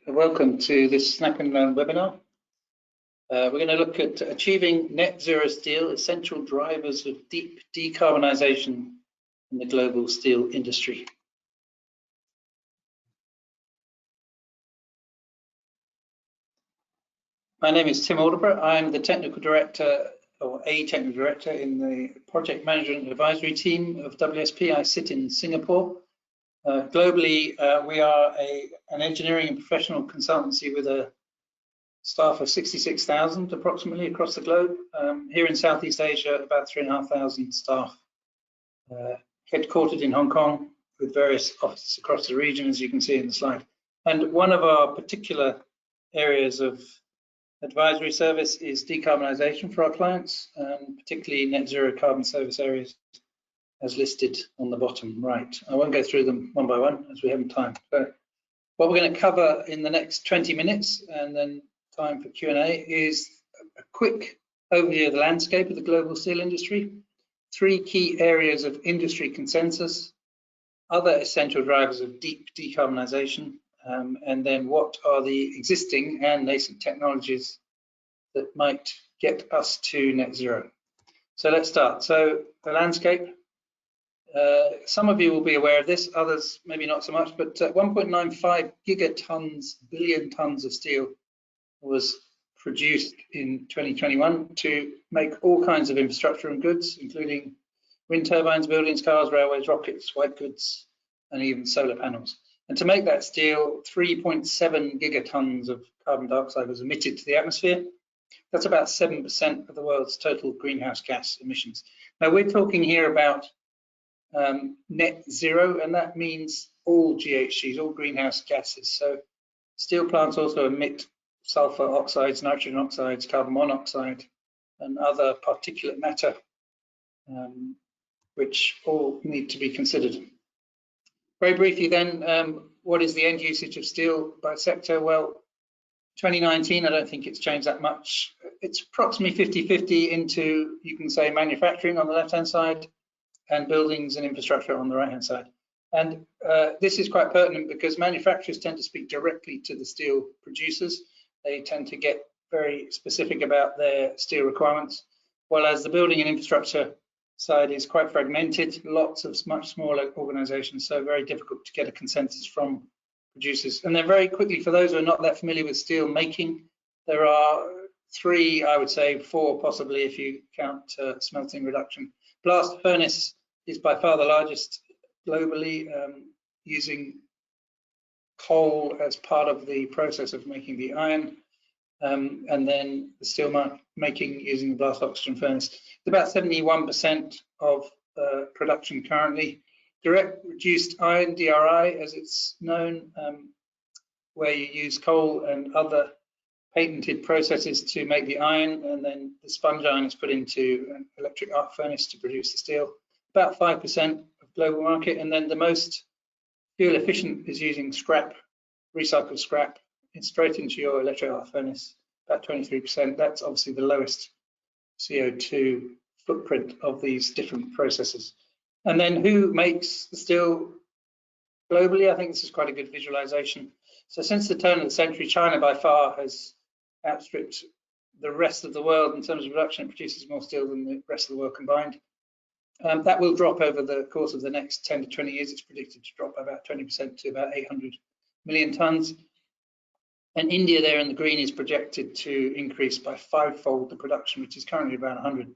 Welcome to this Snap and Learn webinar. We're going to look at achieving net zero steel, essential drivers of deep decarbonisation in the global steel industry. My name is Tim Aldeburgh. I'm the technical director, or a technical director in the project management advisory team of WSP. I sit in Singapore. Globally, we are an engineering and professional consultancy with a staff of 66,000 approximately across the globe. Here in Southeast Asia, about 3,500 staff, headquartered in Hong Kong with various offices across the region, as you can see in the slide. And one of our particular areas of advisory service is decarbonisation for our clients, particularly net zero carbon service areas, as listed on the bottom right. I won't go through them one by one as we haven't time. So what we're going to cover in the next 20 minutes and then time for Q&A is a quick overview of the landscape of the global steel industry, 3 key areas of industry consensus, other essential drivers of deep decarbonisation, and then what are the existing and nascent technologies that might get us to net zero. So let's start. So the landscape. Some of you will be aware of this, others maybe not so much, but 1.95 gigatons, billion tons of steel was produced in 2021 to make all kinds of infrastructure and goods, including wind turbines, buildings, cars, railways, rockets, white goods, and even solar panels. And to make that steel, 3.7 gigatons of carbon dioxide was emitted to the atmosphere. That's about 7% of the world's total greenhouse gas emissions. Now, we're talking here about net zero, and that means all GHGs, all greenhouse gases. So steel plants also emit sulfur oxides, nitrogen oxides, carbon monoxide, and other particulate matter, which all need to be considered. Very briefly then, what is the end usage of steel by sector? Well, 2019, I don't think it's changed that much. It's approximately 50-50 into, you can say, manufacturing on the left-hand side, and buildings and infrastructure on the right-hand side. And this is quite pertinent because manufacturers tend to speak directly to the steel producers. They tend to get very specific about their steel requirements, whereas the building and infrastructure side is quite fragmented, lots of much smaller organizations, so very difficult to get a consensus from producers. And then very quickly, for those who are not that familiar with steel making, there are 3, I would say 4 possibly if you count smelting reduction. Blast furnace is by far the largest globally, using coal as part of the process of making the iron, and then the steel making using the blast oxygen furnace. It's about 71% of production currently. Direct reduced iron, DRI, as it's known, where you use coal and other patented processes to make the iron, and then the sponge iron is put into an electric arc furnace to produce the steel. About 5% of global market, and then the most fuel efficient is using scrap, recycled scrap, straight into your electric arc furnace, about 23%. That's obviously the lowest CO2 footprint of these different processes. And then who makes the steel globally? I think this is quite a good visualization. So since the turn of the century, China by far has outstripped the rest of the world in terms of production. It produces more steel than the rest of the world combined. That will drop over the course of the next 10 to 20 years. It's predicted to drop by about 20% to about 800 million tons. And India there in the green is projected to increase by 5-fold the production, which is currently about 100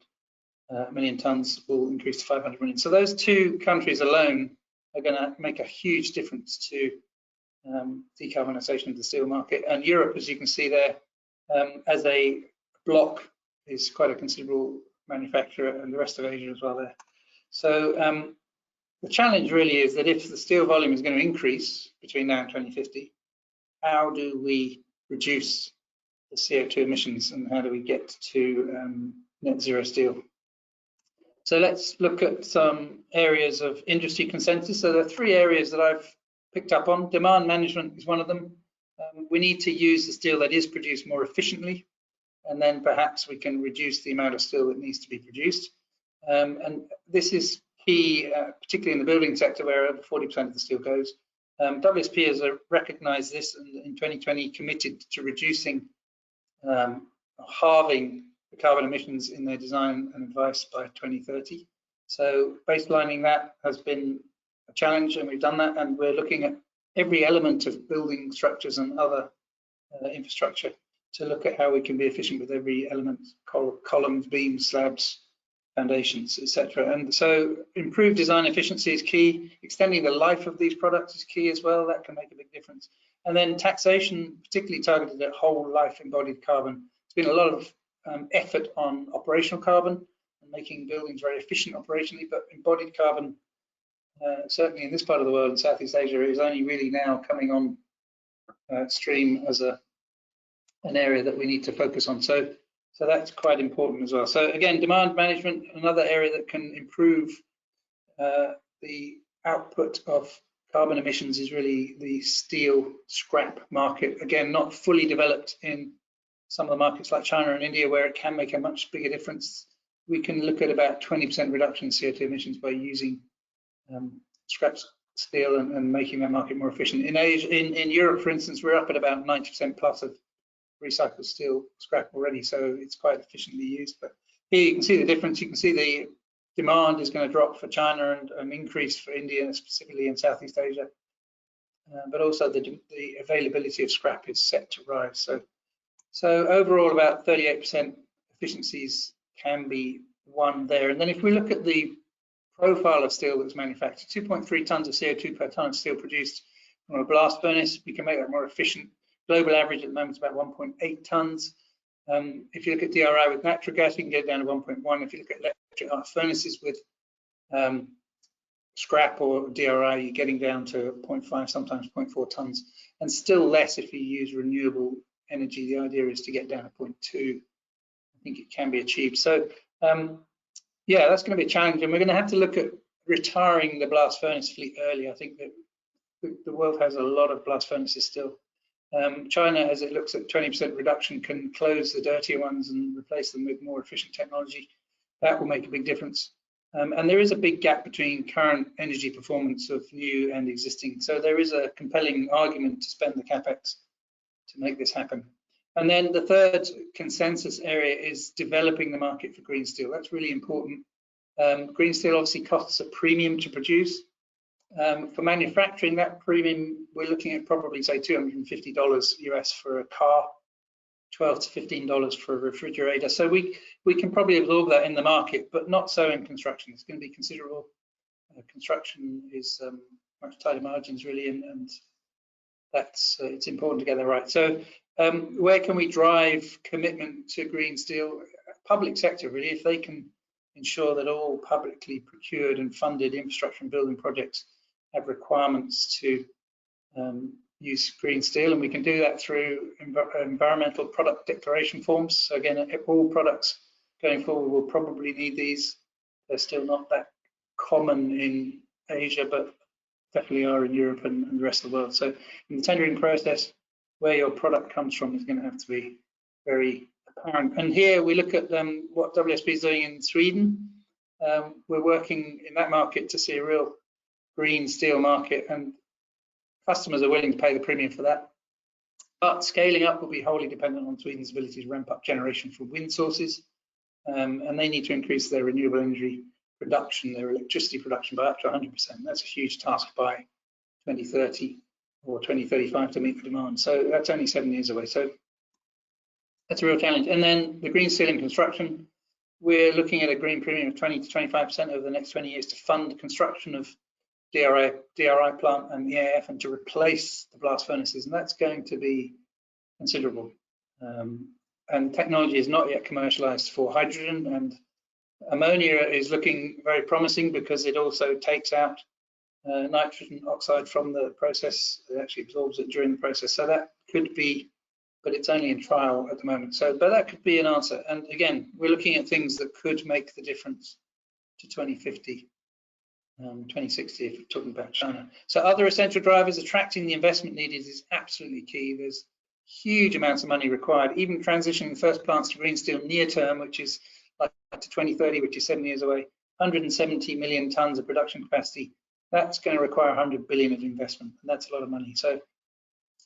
million tons, will increase to 500 million. So those 2 countries alone are going to make a huge difference to decarbonisation of the steel market. And Europe, as you can see there, as a block, is quite a considerable manufacturer, and the rest of Asia as well there. So the challenge really is that if the steel volume is going to increase between now and 2050, how do we reduce the CO2 emissions, and how do we get to net zero steel? So let's look at some areas of industry consensus. So there are 3 areas that I've picked up on. Demand management is one of them. We need to use the steel that is produced more efficiently, and then perhaps we can reduce the amount of steel that needs to be produced. And this is key, particularly in the building sector, where over 40% of the steel goes. WSP has recognised this and in 2020 committed to reducing, halving the carbon emissions in their design and advice by 2030. So baselining that has been a challenge, and we've done that, and we're looking at every element of building structures and other infrastructure to look at how we can be efficient with every element, columns, beams, slabs, foundations, etc. And so improved design efficiency is key. Extending the life of these products is key as well. That can make a big difference. And then taxation, particularly targeted at whole life embodied carbon. There's been a lot of effort on operational carbon and making buildings very efficient operationally, but embodied carbon, certainly in this part of the world, in Southeast Asia, is only really now coming on stream as an area that we need to focus on. So that's quite important as well. So again, demand management, another area that can improve the output of carbon emissions, is really the steel scrap market. Again, not fully developed in some of the markets like China and India, where it can make a much bigger difference. We can look at about 20% reduction in CO2 emissions by using scrap steel and making that market more efficient. In Asia, in Europe, for instance, we're up at about 90% plus of recycled steel scrap already, so it's quite efficiently used. But here you can see the difference. You can see the demand is going to drop for China and an increase for India, specifically in Southeast Asia. But also the availability of scrap is set to rise. So overall, about 38% efficiencies can be won there. And then if we look at the profile of steel that's manufactured, 2.3 tons of CO2 per ton of steel produced from a blast furnace, we can make that more efficient. Global average at the moment is about 1.8 tons. If you look at DRI with natural gas, you can get it down to 1.1. If you look at electric arc furnaces with scrap or DRI, you're getting down to 0.5, sometimes 0.4 tons, and still less if you use renewable energy. The idea is to get down to 0.2. I think it can be achieved. So yeah, that's going to be a challenge, and we're going to have to look at retiring the blast furnace fleet early. I think that the world has a lot of blast furnaces still. China, as it looks at 20% reduction, can close the dirtier ones and replace them with more efficient technology. That will make a big difference. And there is a big gap between current energy performance of new and existing. So there is a compelling argument to spend the capex to make this happen. And then the third consensus area is developing the market for green steel. That's really important. Green steel obviously costs a premium to produce. For manufacturing, that premium, we're looking at probably, say, $250 US for a car, $12 to $15 for a refrigerator. So we can probably absorb that in the market, but not so in construction. It's going to be considerable. Construction is much tighter margins, really, and that's it's important to get that right. So where can we drive commitment to green steel? Public sector, really, if they can ensure that all publicly procured and funded infrastructure and building projects have requirements to use green steel, and we can do that through environmental product declaration forms. So again, all products going forward will probably need these. They're still not that common in Asia, but definitely are in Europe and the rest of the world. So in the tendering process, where your product comes from is going to have to be very apparent. And here we look at what WSP is doing in Sweden. We're working in that market to see a real green steel market, and customers are willing to pay the premium for that. But scaling up will be wholly dependent on Sweden's ability to ramp up generation from wind sources, and they need to increase their renewable energy production, their electricity production, by up to 100%. That's a huge task by 2030 or 2035 to meet the demand. So that's only 7 years away. So that's a real challenge. And then the green steel in construction, we're looking at a green premium of 20 to 25% over the next 20 years to fund construction of DRI plant and EAF, and to replace the blast furnaces, and that's going to be considerable. And technology is not yet commercialized for hydrogen, and ammonia is looking very promising because it also takes out nitrogen oxide from the process. It actually absorbs it during the process. So that could be, but it's only in trial at the moment. So, but that could be an answer. And again, we're looking at things that could make the difference to 2050. 2060 if we're talking about China. So other essential drivers, attracting the investment needed is absolutely key. There's huge amounts of money required. Even transitioning the first plants to green steel near term, which is like to 2030, which is 7 years away, 170 million tons of production capacity That's going to require 100 billion of investment, and that's a lot of money. So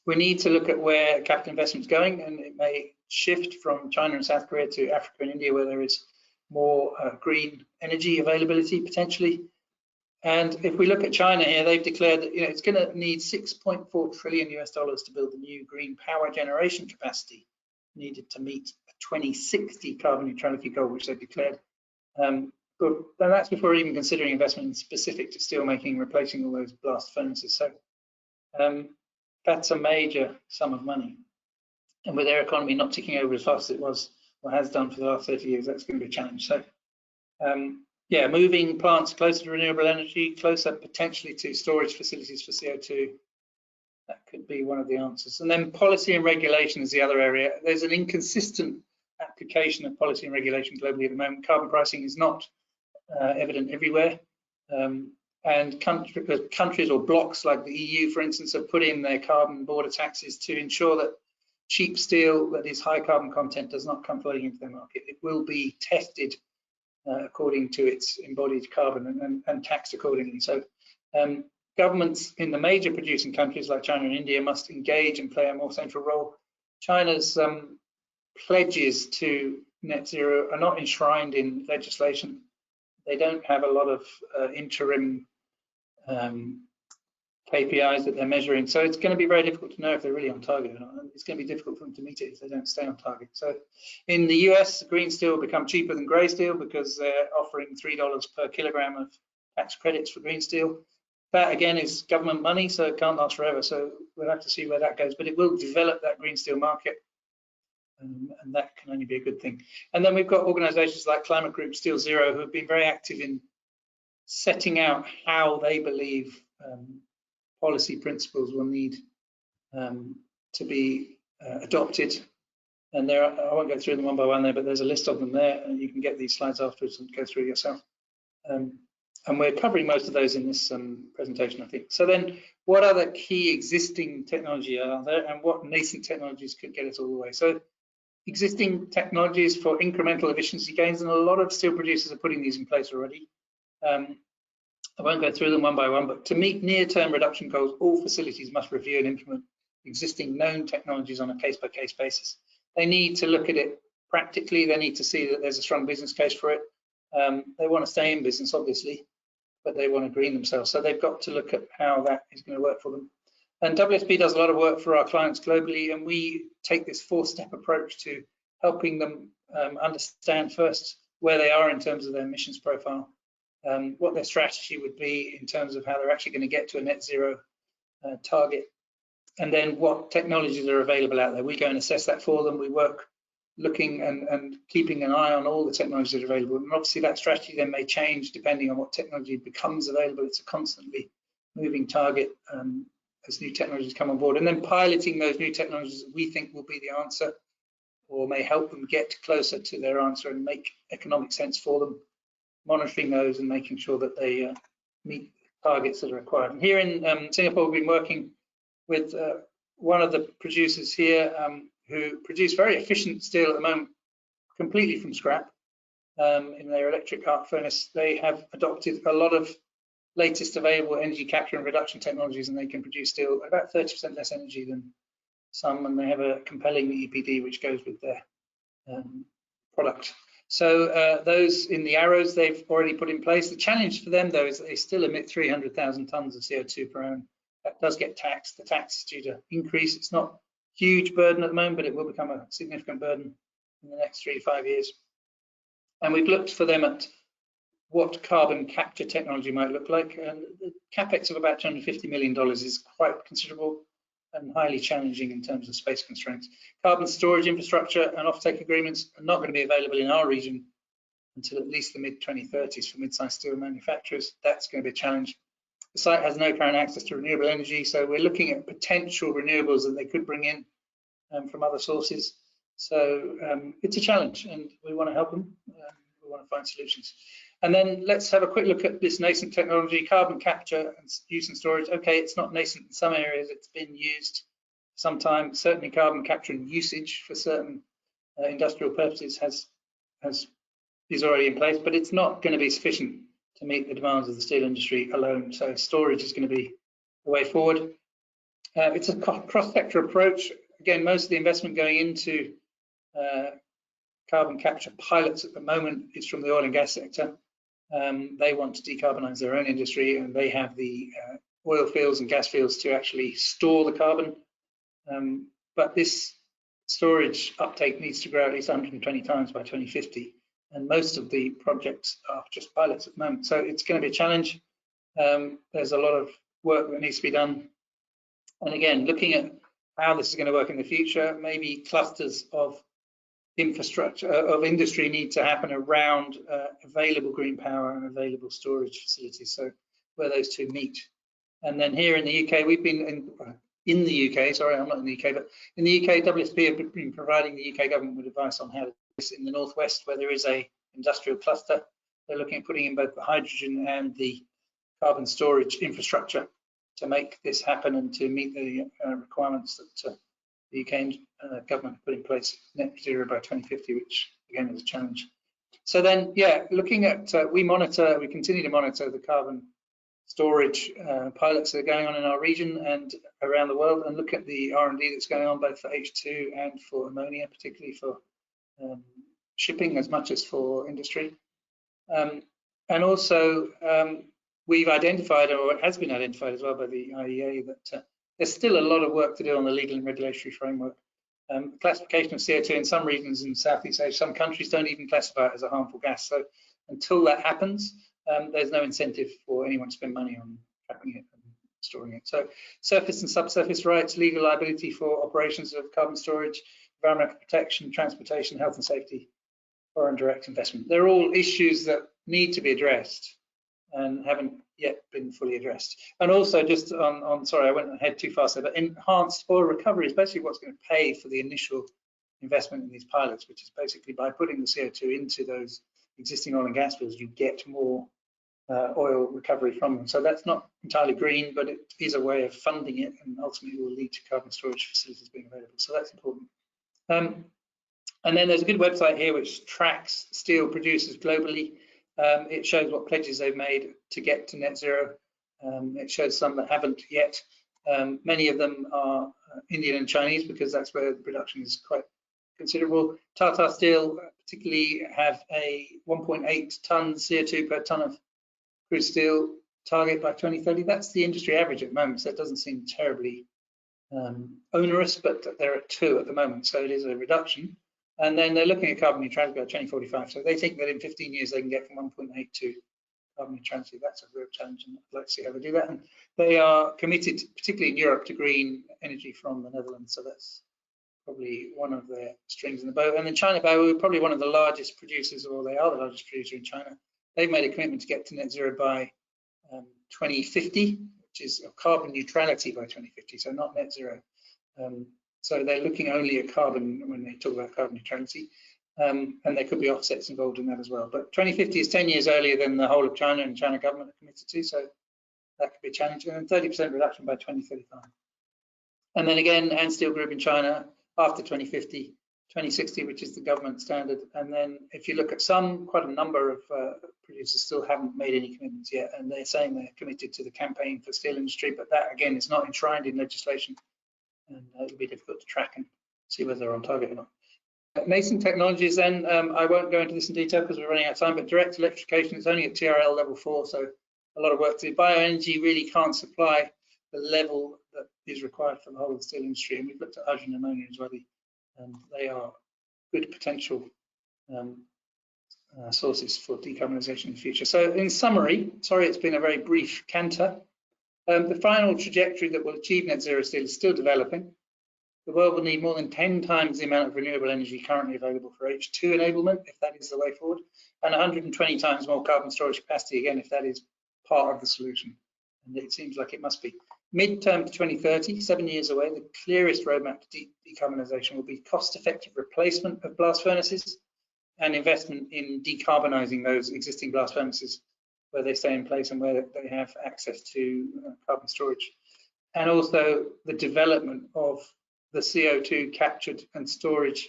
we need to look at where capital investment is going, and it may shift from China and South Korea to Africa and India, where there is more green energy availability potentially. And if we look at China here, they've declared that it's going to need $6.4 trillion US to build the new green power generation capacity needed to meet a 2060 carbon neutrality goal, which they've declared. But that's before even considering investment in specific to steelmaking, replacing all those blast furnaces. So that's a major sum of money. And with their economy not ticking over as fast as it was or has done for the last 30 years, that's going to be a challenge. So yeah, moving plants closer to renewable energy, closer potentially to storage facilities for CO2, that could be one of the answers. And then policy and regulation is the other area. There's an inconsistent application of policy and regulation globally at the moment. Carbon pricing is not evident everywhere. And countries or blocks like the EU, for instance, have put in their carbon border taxes to ensure that cheap steel that is high carbon content does not come flooding into their market. It will be tested according to its embodied carbon and taxed accordingly. So governments in the major producing countries like China and India must engage and play a more central role. China's pledges to net zero are not enshrined in legislation. They don't have a lot of interim KPIs that they're measuring. So it's going to be very difficult to know if they're really on target or not. It's going to be difficult for them to meet it if they don't stay on target. So in the US, green steel will become cheaper than grey steel because they're offering $3 per kilogram of tax credits for green steel. That again is government money, so it can't last forever. So we'll have to see where that goes, but it will develop that green steel market. And that can only be a good thing. And then we've got organizations like Climate Group Steel Zero, who have been very active in setting out how they believe policy principles will need to be adopted. And there are, I won't go through them one by one there, but there's a list of them there, and you can get these slides afterwards and go through yourself. And we're covering most of those in this presentation, I think. So then, what other key existing technology are there, and what nascent technologies could get us all the way? So existing technologies for incremental efficiency gains, and a lot of steel producers are putting these in place already. I won't go through them one by one, but to meet near-term reduction goals, all facilities must review and implement existing known technologies on a case-by-case basis. They need to look at it practically. They need to see that there's a strong business case for it. They want to stay in business, obviously, but they want to green themselves. So they've got to look at how that is going to work for them. And WSP does a lot of work for our clients globally, and we take this four-step approach to helping them understand first where they are in terms of their emissions profile, what their strategy would be in terms of how they're actually going to get to a net zero target, and then what technologies are available out there. We go and assess that for them. We work looking and keeping an eye on all the technologies that are available. And obviously that strategy then may change depending on what technology becomes available. It's a constantly moving target as new technologies come on board. And then piloting those new technologies that we think will be the answer or may help them get closer to their answer and make economic sense for them, monitoring those and making sure that they meet targets that are required. And here in Singapore, we've been working with one of the producers here who produce very efficient steel at the moment, completely from scrap in their electric arc furnace. They have adopted a lot of latest available energy capture and reduction technologies, and they can produce steel about 30% less energy than some, and they have a compelling EPD which goes with their product. So those in the arrows they've already put in place. The challenge for them though is that they still emit 300,000 tons of CO2 per annum. That does get taxed. The tax is due to increase. It's not a huge burden at the moment, but it will become a significant burden in the next 3 to 5 years. And we've looked for them at what carbon capture technology might look like. And the capex of about $250 million is quite considerable and highly challenging in terms of space constraints. Carbon storage infrastructure and offtake agreements are not going to be available in our region until at least the mid-2030s for mid-sized steel manufacturers. That's going to be a challenge. The site has no current access to renewable energy, so we're looking at potential renewables that they could bring in from other sources. So it's a challenge, and we want to help them. We want to find solutions. And then let's have a quick look at this nascent technology, carbon capture and use and storage. Okay, it's not nascent in some areas. It's been used sometime. Certainly carbon capture and usage for certain industrial purposes is already in place, but it's not going to be sufficient to meet the demands of the steel industry alone. So storage is going to be the way forward. It's a cross-sector approach. Again, most of the investment going into carbon capture pilots at the moment is from the oil and gas sector. They want to decarbonize their own industry, and they have the oil fields and gas fields to actually store the carbon. But this storage uptake needs to grow at least 120 times by 2050. And most of the projects are just pilots at the moment. So it's going to be a challenge. There's a lot of work that needs to be done. And again, looking at how this is going to work in the future, maybe clusters of infrastructure, of industry need to happen around available green power and available storage facilities. So where those two meet. And then here in the UK, we've been in the UK, sorry, I'm not in the UK, but in the UK, WSP have been providing the UK government with advice on how to do this in the northwest, where there is a industrial cluster. They're looking at putting in both the hydrogen and the carbon storage infrastructure to make this happen and to meet the requirements that the UK government put in place, net zero by 2050, which again is a challenge. So then, yeah, looking at, we continue to monitor the carbon storage pilots that are going on in our region and around the world, and look at the R&D that's going on both for H2 and for ammonia, particularly for shipping as much as for industry. And also, we've identified, or it has been identified as well by the IEA, that there's still a lot of work to do on the legal and regulatory framework. Classification of CO2 in some regions in Southeast Asia, some countries don't even classify it as a harmful gas. So until that happens, there's no incentive for anyone to spend money on trapping it and storing it. So surface and subsurface rights, legal liability for operations of carbon storage, environmental protection, transportation, health and safety, foreign direct investment. They're all issues that need to be addressed and haven't yet been fully addressed. And also just on sorry, I went ahead too fast there, but enhanced oil recovery is basically what's going to pay for the initial investment in these pilots, which is basically by putting the CO2 into those existing oil and gas fields, you get more oil recovery from them. So that's not entirely green, but it is a way of funding it, and ultimately will lead to carbon storage facilities being available. So that's important. And then there's a good website here which tracks steel producers globally. It shows what pledges they've made to get to net zero. It shows some that haven't yet. Many of them are Indian and Chinese, because that's where the production is quite considerable. Tata Steel particularly have a 1.8 ton CO2 per ton of crude steel target by 2030. That's the industry average at the moment, so it doesn't seem terribly onerous, but they're at 2 at the moment, so it is a reduction. And then they're looking at carbon neutrality by 2045. So they think that in 15 years they can get from 1.8 to carbon neutrality. That's a real challenge, and I'd like to see how they do that. And they are committed, particularly in Europe, to green energy from the Netherlands. So that's probably one of their strings in the bow. And then China, we're probably one of the largest producers, or they are the largest producer in China. They've made a commitment to get to net zero by 2050, which is carbon neutrality by 2050, so not net zero. So they're looking only at carbon when they talk about carbon neutrality, and there could be offsets involved in that as well. But 2050 is 10 years earlier than the whole of China and China government are committed to, so that could be a challenge. And 30% reduction by 2035. And then again, and Steel Group in China after 2050, 2060, which is the government standard. And then if you look at quite a number of producers still haven't made any commitments yet, and they're saying they're committed to the campaign for steel industry, but that again is not enshrined in legislation, and it'll be difficult to track and see whether they're on target or not. Nascent technologies then, I won't go into this in detail because we're running out of time, but direct electrification is only at TRL level 4, so a lot of work to do. Bioenergy really can't supply the level that is required for the whole of the steel industry, and we've looked at hydrogen and ammonia as well, and they are good potential sources for decarbonisation in the future. So in summary, sorry it's been a very brief canter, the final trajectory that will achieve net zero steel is still developing. The world will need more than 10 times the amount of renewable energy currently available for H2 enablement, if that is the way forward, and 120 times more carbon storage capacity, again, if that is part of the solution. And it seems like it must be. Midterm to 2030, 7 years away, the clearest roadmap to decarbonisation will be cost-effective replacement of blast furnaces and investment in decarbonising those existing blast furnaces where they stay in place and where they have access to carbon storage. And also the development of the CO2 captured and storage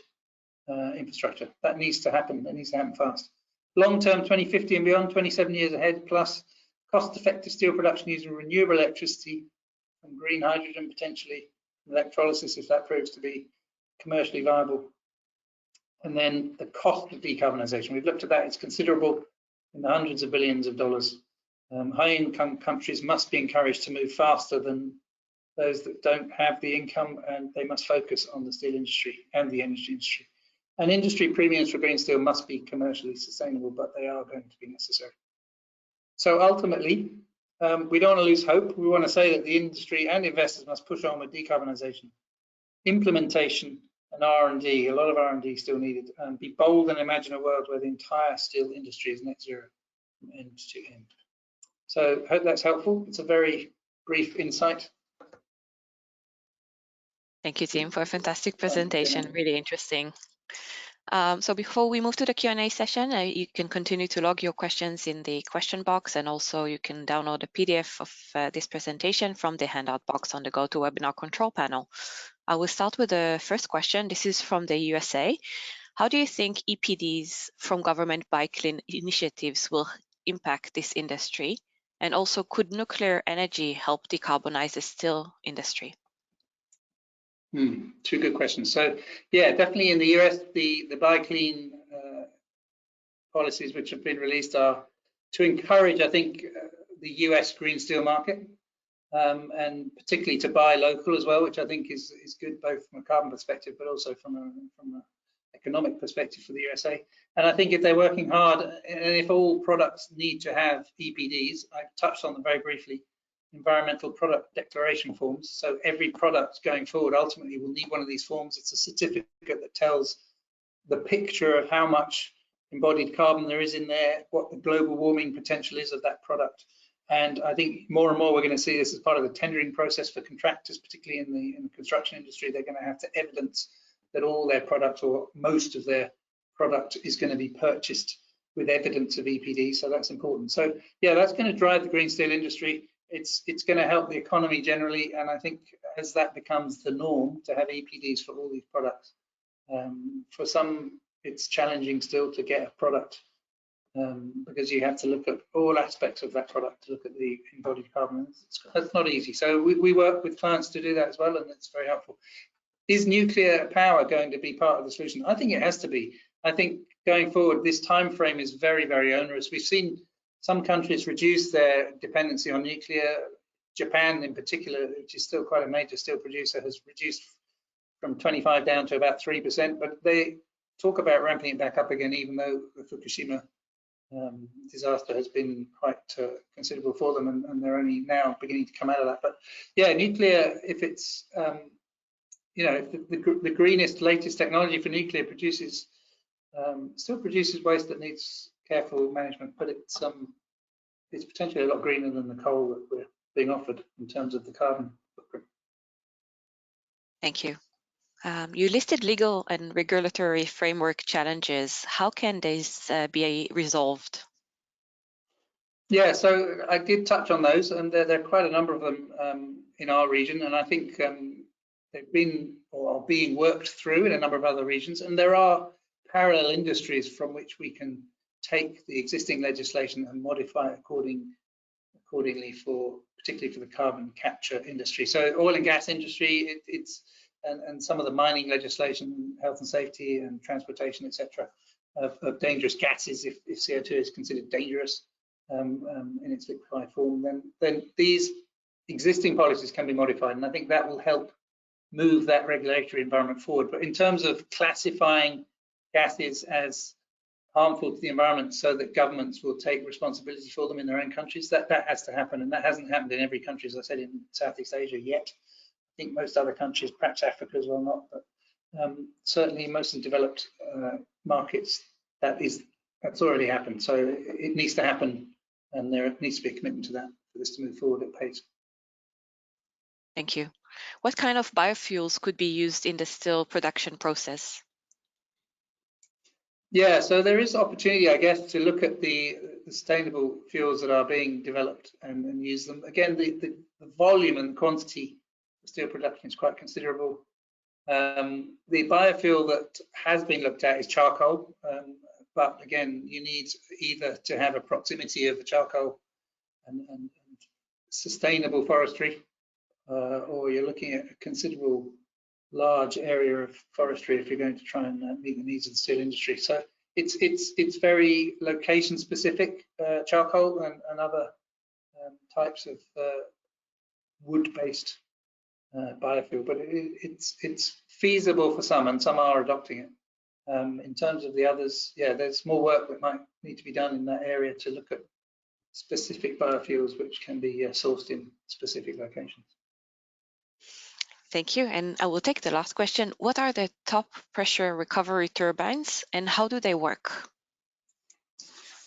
infrastructure. That needs to happen. That needs to happen fast. Long-term 2050 and beyond, 27 years ahead, plus cost-effective steel production using renewable electricity and green hydrogen, potentially electrolysis if that proves to be commercially viable. And then the cost of decarbonisation, we've looked at that, it's considerable, in the hundreds of billions of dollars. High-income countries must be encouraged to move faster than those that don't have the income, and they must focus on the steel industry and the energy industry. And industry premiums for green steel must be commercially sustainable, but they are going to be necessary. So ultimately, we don't want to lose hope. We want to say that the industry and investors must push on with decarbonisation, implementation, and R&D. A lot of R&D still needed. Be bold and imagine a world where the entire steel industry is net zero from end to end. So I hope that's helpful. It's a very brief insight. Thank you, Tim, for a fantastic presentation. Really interesting. So before we move to the Q&A session, you can continue to log your questions in the question box, and also you can download a PDF of this presentation from the handout box on the GoToWebinar control panel. I will start with the first question. This is from the USA. How do you think EPDs from government buy clean initiatives will impact this industry? And also, could nuclear energy help decarbonize the steel industry? Two good questions. So yeah, definitely in the US, the buy clean policies which have been released are to encourage, I think, the US green steel market, and particularly to buy local as well, which I think is good both from a carbon perspective, but also from an economic perspective for the USA. And I think if they're working hard, and if all products need to have EPDs, I touched on them very briefly, environmental product declaration forms. So every product going forward ultimately will need one of these forms. It's a certificate that tells the picture of how much embodied carbon there is in there, what the global warming potential is of that product. And I think more and more we're going to see this as part of the tendering process for contractors, particularly in the construction industry. They're going to have to evidence that all their products or most of their product is going to be purchased with evidence of EPD. So that's important. So yeah, that's going to drive the green steel industry. It's going to help the economy generally, and I think as that becomes the norm to have EPDs for all these products, for some it's challenging still to get a product because you have to look at all aspects of that product to look at the embodied carbon. It's not easy. So we work with clients to do that as well, and it's very helpful. Is nuclear power going to be part of the solution? I think it has to be. I think going forward, this time frame is very, very onerous. We've seen some countries reduce their dependency on nuclear. Japan in particular, which is still quite a major steel producer, has reduced from 25 down to about 3%, but they talk about ramping it back up again, even though the Fukushima disaster has been quite considerable for them, and they're only now beginning to come out of that. But yeah, nuclear, if it's, you know, if the greenest, latest technology for nuclear produces, still produces waste that needs careful management, but it's potentially a lot greener than the coal that we're being offered in terms of the carbon footprint. Thank you. You listed legal and regulatory framework challenges. How can these be resolved? Yeah, so I did touch on those, and there are quite a number of them in our region, and I think they've been or are being worked through in a number of other regions, and there are parallel industries from which we can take the existing legislation and modify it accordingly particularly for the carbon capture industry. So oil and gas industry, and some of the mining legislation, health and safety and transportation, etc., of dangerous gases, if CO2 is considered dangerous in its liquefied form, then these existing policies can be modified, and I think that will help move that regulatory environment forward. But in terms of classifying gases as harmful to the environment so that governments will take responsibility for them in their own countries, that has to happen, and that hasn't happened in every country, as I said, in Southeast Asia yet. I think most other countries, perhaps Africa as well, not, but certainly most of the developed markets, that's already happened. So it needs to happen, and there needs to be a commitment to that for this to move forward at pace. Thank you. What kind of biofuels could be used in the steel production process? Yeah, so there is opportunity, I guess, to look at the sustainable fuels that are being developed and use them. Again, the volume and quantity of steel production is quite considerable. The biofuel that has been looked at is charcoal. but again, you need either to have a proximity of the charcoal and sustainable forestry, or you're looking at a considerable large area of forestry if you're going to try and meet the needs of the steel industry. So it's very location specific, charcoal and other types of wood-based biofuel, but it's feasible for some, and some are adopting it. In terms of the others, yeah, there's more work that might need to be done in that area to look at specific biofuels which can be sourced in specific locations. Thank you. And I will take the last question. What are the top pressure recovery turbines and how do they work?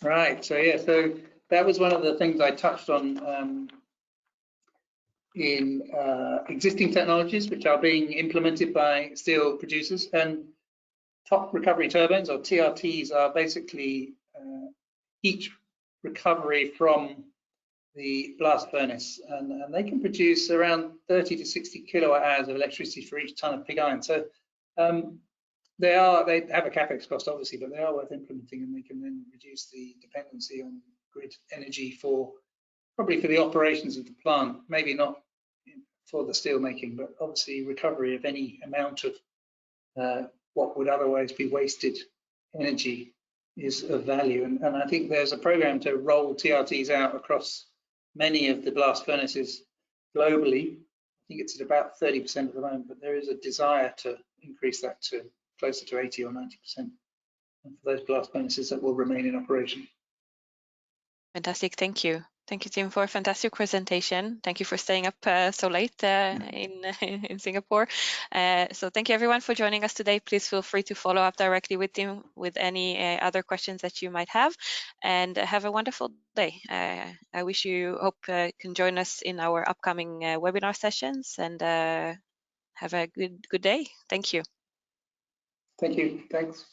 Right. So yeah, so that was one of the things I touched on in existing technologies which are being implemented by steel producers. And top recovery turbines, or TRTs, are basically heat recovery from the blast furnace, and they can produce around 30 to 60 kilowatt hours of electricity for each ton of pig iron. So they have a capex cost, obviously, but they are worth implementing, and they can then reduce the dependency on grid energy probably for the operations of the plant, maybe not for the steel making, but obviously recovery of any amount of what would otherwise be wasted energy is of value. And I think there's a program to roll TRTs out across many of the blast furnaces globally. I think it's at about 30% at the moment, but there is a desire to increase that to closer to 80 or 90% for those blast furnaces that will remain in operation. Fantastic. Thank you. Thank you, Tim, for a fantastic presentation. Thank you for staying up so late in Singapore. So thank you, everyone, for joining us today. Please feel free to follow up directly with Tim with any other questions that you might have. And have a wonderful day. I wish you hope you can join us in our upcoming webinar sessions. And have a good day. Thank you. Thank you. Thanks.